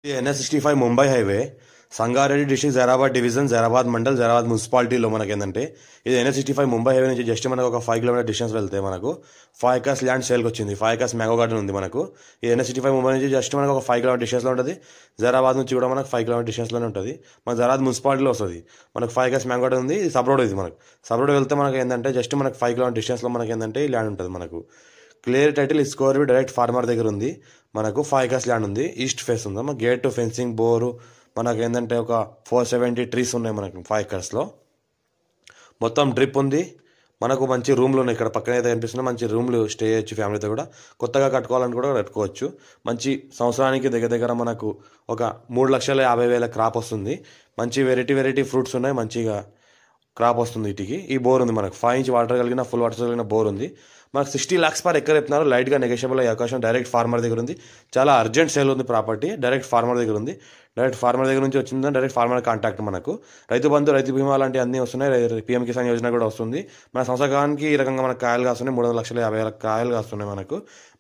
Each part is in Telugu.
NS65 Mumbai highway Sangareddy district Zaheerabad division Zaheerabad mandal Zaheerabad మున్సిపాలిటీలో మనకి ఏంటంటే ఇది NS65 ముంబై హైవే నుంచి జస్ట్ మనకు ఒక 5 కిలోమీటర్ డిస్టెన్స్ వెళ్తే మనకు 5 ఎకర్స్ ల్యాండ్ సేల్కి వచ్చింది. 5 ఎకర్స్ మ్యాంగో గార్డెన్ ఉంది మనకు. ఈ NS65 ముంబై నుంచి జస్ట్ మనకు ఒక 5 కిలోమీటర్ డిస్టెన్స్లో ఉంటుంది. జైరాబాద్ నుంచి కూడా మనకు 5 కిలోమీటర్ డిస్టెన్స్లోనే ఉంటుంది. మన జైరాబాద్ మున్సిపాలిటీలో వస్తుంది. మనకు 5 ఎకర్స్ మ్యాంగో గార్డెన్ ఉంది. ఇది సబ్ రోడ్. ఇది మనకు సబ్ రోడ్ వెళ్తే మనకి ఏంటంటే జస్ట్ మనకు 5 కిలోమీటర్ డిస్టెన్స్లో మనకి ఏంటంటే ఈ ల్యాండ్ ఉంటుంది. మనకు clear title score direct farmer దగ్గర ఉంది. మనకు 5 ఎకర్స్ ల్యాండ్ ఉంది. ఈస్ట్ ఫేస్ ఉంది. మన గేట్ ఫెన్సింగ్ బోరు మనకు ఏంటంటే ఒక 470 ట్రీస్ ఉన్నాయి మనకు 5 ఎకర్స్లో. మొత్తం డ్రిప్ ఉంది. మనకు మంచి రూమ్లు ఉన్నాయి. ఇక్కడ పక్కన అయితే కనిపిస్తున్నాయి. మంచి రూమ్లు స్టే చేయొచ్చు. ఫ్యామిలీతో కూడా కొత్తగా కట్టుకోవాలని కూడా కట్టుకోవచ్చు. మంచి సంవత్సరానికి దగ్గర మనకు ఒక 3,50,000 క్రాప్ వస్తుంది. మంచి వెరైటీ ఫ్రూట్స్ ఉన్నాయి. మంచిగా క్రాప్ వస్తుంది. వీటికి ఈ బోర్ ఉంది. మనకు 5 ఇంచ్ వాటర్ కలిగిన ఫుల్ వాటర్ కలిగిన బోర్ ఉంది. మనకు 60 lakhs పర్ ఎకర్ చెప్తున్నారు. లైట్గా నెగోషియబుల్ అయ్యే అవకాశం డైరెక్ట్ ఫార్మర్ దగ్గర ఉంది. చాలా అర్జెంట్ సేల్ ఉంది. ప్రాపర్టీ డైరెక్ట్ ఫార్మర్ దగ్గర ఉంది. డైరెక్ట్ ఫార్మర్ దగ్గర నుంచి వచ్చిందని డైరెక్ట్ ఫార్మర్ కాంటాక్ట్. మనకు రైతు బంధు రైతు బీమా లాంటి అన్నీ వస్తున్నాయి. PM కిసాన్ యోజన కూడా వస్తుంది. మన సంవత్సరానికి ఈ రకంగా మనకు కాయలు కాస్తున్నాయి. 3,50,000 కాయలు కాస్తున్నాయి మనకు.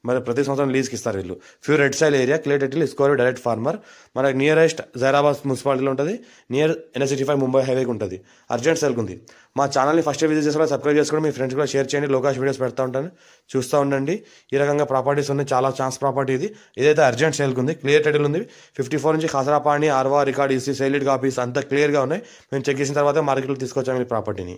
మరి ప్రతి సంవత్సరం లీజ్కి ఇస్తారు వీళ్ళు. Few red soil area clear title score direct farmer. మనకు నియరెస్ట్ జైరాబాద్ మున్సిపాలిటీలో ఉంటుంది. నియర్ NS65 ముంబై హైవేకి ఉంటుంది. అర్జెంట్ సేల్కి ఉంది. మా ఛానల్ని ఫస్ట్ విజిట్ చేసుకోవాలి. సబ్స్క్రైబ్ చేసుకోండి. మీ ఫ్రెండ్స్ కూడా షేర్ చేయండి. లోకాష్ వీడియోస్ పెడతా ఉంటాను. చూస్తూ ఉండండి. ఈ రకంగా ప్రాపర్టీస్ ఉన్నాయి. చాలా ఛాన్స్ ప్రాపర్టీ ఇది. ఇదైతే అర్జెంట్ సేల్కి ఉంది. క్లియర్ టైటిల్ ఉంది. 54 నుంచి ఖాసరాపాణి ఆర్వా రికార్డ్ ఈసీ సైలిడ్ కాపీస్ అంతా క్లియర్గా ఉన్నాయి. మేము చెక్ చేసిన తర్వాత మార్కెట్లో తీసుకొచ్చాము ఈ ప్రాపర్టీని.